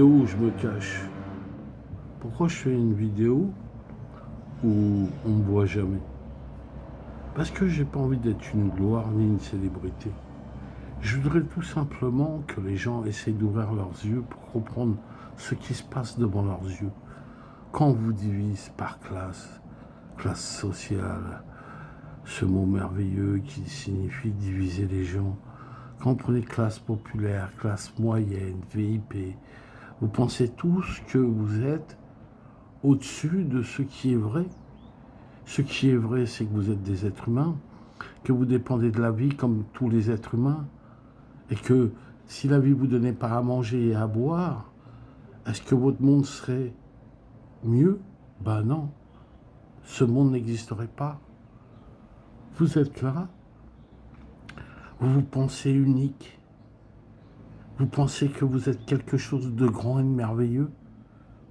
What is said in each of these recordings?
Où je me cache. Pourquoi je fais une vidéo où on me voit jamais? Parce que j'ai pas envie d'être une gloire ni une célébrité. Je voudrais tout simplement que les gens essayent d'ouvrir leurs yeux pour comprendre ce qui se passe devant leurs yeux. Quand on vous divise par classe, classe sociale, ce mot merveilleux qui signifie diviser les gens, quand vous prenez classe populaire, classe moyenne, VIP, vous pensez tous que vous êtes au-dessus de ce qui est vrai. Ce qui est vrai, c'est que vous êtes des êtres humains, que vous dépendez de la vie comme tous les êtres humains, et que si la vie vous donnait pas à manger et à boire, est-ce que votre monde serait mieux? Ben non, ce monde n'existerait pas. Vous êtes là, vous vous pensez unique, vous pensez que vous êtes quelque chose de grand et de merveilleux.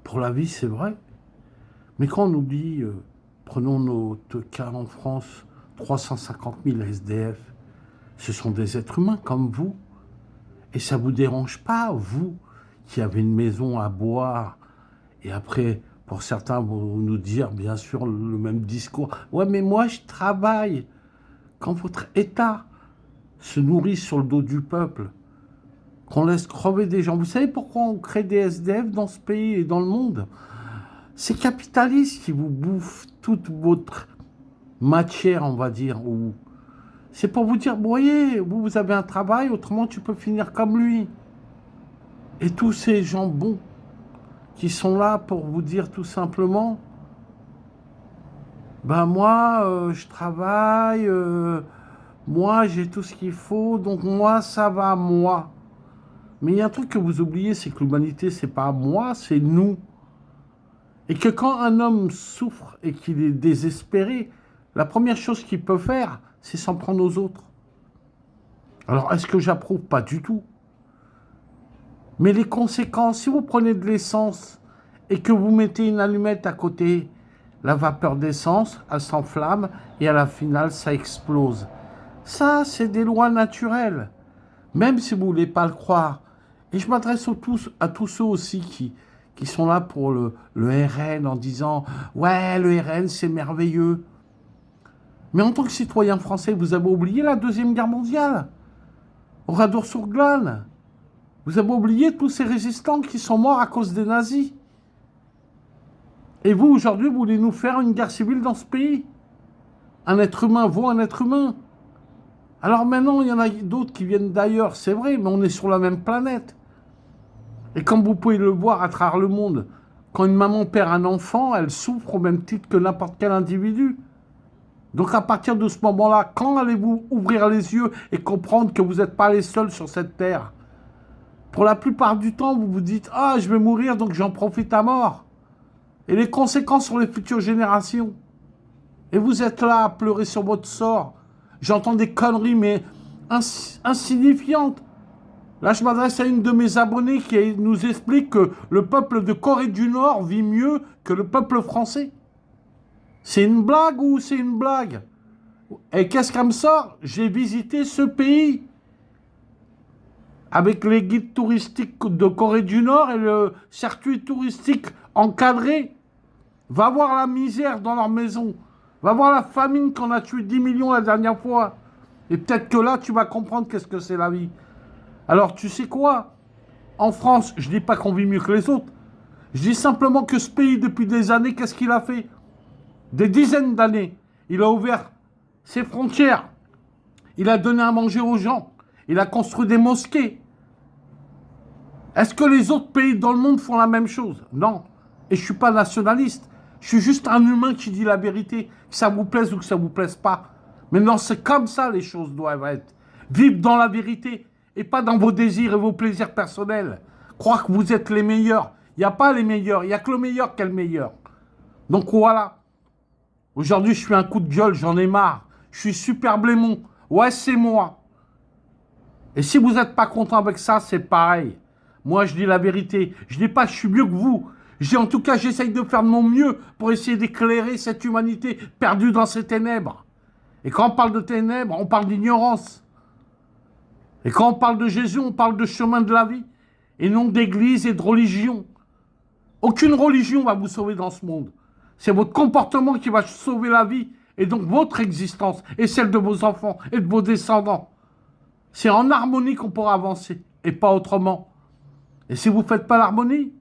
Pour la vie, c'est vrai. Mais quand on oublie, prenons notre cas en France, 350 000 SDF, ce sont des êtres humains comme vous. Et ça ne vous dérange pas, vous, qui avez une maison à boire, et après, pour certains, vous nous dire, bien sûr, le même discours. Ouais, mais moi, je travaille. Quand votre État se nourrit sur le dos du peuple, qu'on laisse crever des gens. Vous savez pourquoi on crée des SDF dans ce pays et dans le monde? C'est capitaliste qui vous bouffe toute votre matière, on va dire. Ou c'est pour vous dire, voyez, vous avez un travail, autrement tu peux finir comme lui. Et tous ces gens bons qui sont là pour vous dire tout simplement, ben moi, je travaille, moi j'ai tout ce qu'il faut, donc moi ça va, moi. Mais il y a un truc que vous oubliez, c'est que l'humanité, c'est pas moi, c'est nous. Et que quand un homme souffre et qu'il est désespéré, la première chose qu'il peut faire, c'est s'en prendre aux autres. Alors, est-ce que j'approuve? Pas du tout. Mais les conséquences, si vous prenez de l'essence et que vous mettez une allumette à côté, la vapeur d'essence, elle s'enflamme et à la finale, ça explose. Ça, c'est des lois naturelles. Même si vous ne voulez pas le croire. Et je m'adresse à tous ceux aussi qui sont là pour le RN en disant « Ouais, le RN, c'est merveilleux ». Mais en tant que citoyen français, vous avez oublié la Deuxième Guerre mondiale, Oradour-sur-Glane. Vous avez oublié tous ces résistants qui sont morts à cause des nazis. Et vous, aujourd'hui, vous voulez nous faire une guerre civile dans ce pays? Un être humain vaut un être humain. Alors maintenant, il y en a d'autres qui viennent d'ailleurs, c'est vrai, mais on est sur la même planète. Et comme vous pouvez le voir à travers le monde, quand une maman perd un enfant, elle souffre au même titre que n'importe quel individu. Donc à partir de ce moment-là, quand allez-vous ouvrir les yeux et comprendre que vous n'êtes pas les seuls sur cette terre? Pour la plupart du temps, vous vous dites « Ah, je vais mourir, donc j'en profite à mort ». Et les conséquences sur les futures générations. Et vous êtes là à pleurer sur votre sort. J'entends des conneries, mais insignifiantes. Là, je m'adresse à une de mes abonnées qui nous explique que le peuple de Corée du Nord vit mieux que le peuple français. C'est une blague ou c'est une blague? Et qu'est-ce qu'elle me sort? J'ai visité ce pays avec les guides touristiques de Corée du Nord et le circuit touristique encadré. Va voir la misère dans leur maison. Va voir la famine qu'on a tué 10 millions la dernière fois. Et peut-être que là, tu vas comprendre qu'est-ce que c'est la vie. Alors, tu sais quoi? En France, je ne dis pas qu'on vit mieux que les autres. Je dis simplement que ce pays, depuis des années, qu'est-ce qu'il a fait? Des dizaines d'années. Il a ouvert ses frontières. Il a donné à manger aux gens. Il a construit des mosquées. Est-ce que les autres pays dans le monde font la même chose? Non. Et je ne suis pas nationaliste. Je suis juste un humain qui dit la vérité, que ça vous plaise ou que ça ne vous plaise pas. Mais non, c'est comme ça les choses doivent être. Vivre dans la vérité et pas dans vos désirs et vos plaisirs personnels. Croire que vous êtes les meilleurs. Il n'y a pas les meilleurs, il n'y a que le meilleur qui est le meilleur. Donc voilà. Aujourd'hui, je suis un coup de gueule, j'en ai marre. Je suis super blémon. Ouais, c'est moi. Et si vous n'êtes pas content avec ça, c'est pareil. Moi, je dis la vérité. Je ne dis pas que je suis mieux que vous. Je dis en tout cas, j'essaye de faire de mon mieux pour essayer d'éclairer cette humanité perdue dans ces ténèbres. Et quand on parle de ténèbres, on parle d'ignorance. Et quand on parle de Jésus, on parle de chemin de la vie. et non d'église et de religion. Aucune religion va vous sauver dans ce monde. C'est votre comportement qui va sauver la vie et donc votre existence et celle de vos enfants et de vos descendants. C'est en harmonie qu'on pourra avancer et pas autrement. Et si vous ne faites pas l'harmonie,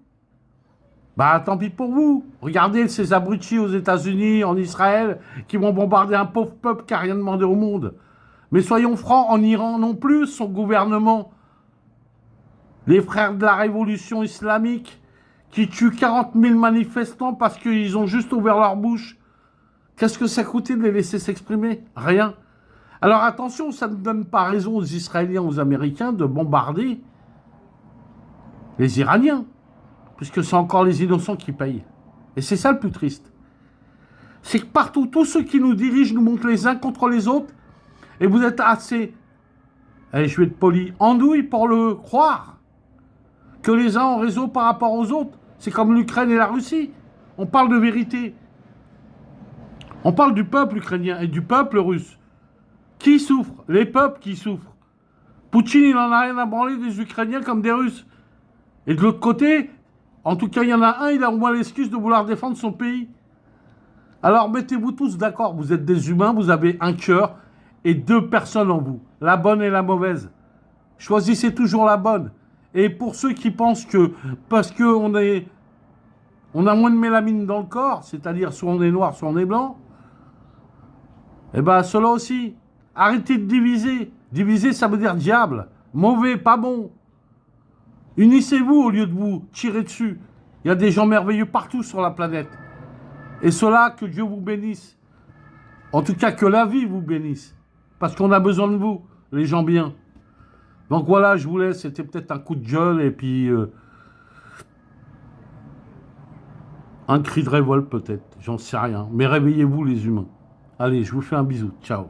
bah tant pis pour vous. Regardez ces abrutis aux États-Unis, en Israël, qui vont bombarder un pauvre peuple qui n'a rien demandé au monde. Mais soyons francs, en Iran non plus, son gouvernement, les frères de la révolution islamique, qui tuent 40 000 manifestants parce qu'ils ont juste ouvert leur bouche. Qu'est-ce que ça coûtait de les laisser s'exprimer? Rien. Alors attention, ça ne donne pas raison aux Israéliens, aux Américains de bombarder les Iraniens, puisque c'est encore les innocents qui payent. Et c'est ça le plus triste. C'est que partout, tous ceux qui nous dirigent nous montrent les uns contre les autres, et vous êtes assez, allez, je vais être poli, andouilles pour le croire, que les uns ont raison par rapport aux autres. C'est comme l'Ukraine et la Russie. On parle de vérité. On parle du peuple ukrainien et du peuple russe. Qui souffre? Les peuples qui souffrent. Poutine, il n'en a rien à branler des Ukrainiens comme des Russes. Et de l'autre côté, en tout cas, il y en a un, il a au moins l'excuse de vouloir défendre son pays. Alors mettez-vous tous d'accord. Vous êtes des humains, vous avez un cœur et deux personnes en vous. La bonne et la mauvaise. Choisissez toujours la bonne. Et pour ceux qui pensent que parce qu'on a moins de mélamine dans le corps, c'est-à-dire soit on est noir, soit on est blanc, eh bien cela aussi, arrêtez de diviser. Diviser, ça veut dire diable. Mauvais, pas bon. Unissez-vous au lieu de vous tirer dessus. Il y a des gens merveilleux partout sur la planète. Et cela, que Dieu vous bénisse. En tout cas, que la vie vous bénisse. Parce qu'on a besoin de vous, les gens bien. Donc voilà, je vous laisse. C'était peut-être un coup de gueule et puis un cri de révolte peut-être. J'en sais rien. Mais réveillez-vous les humains. Allez, je vous fais un bisou. Ciao.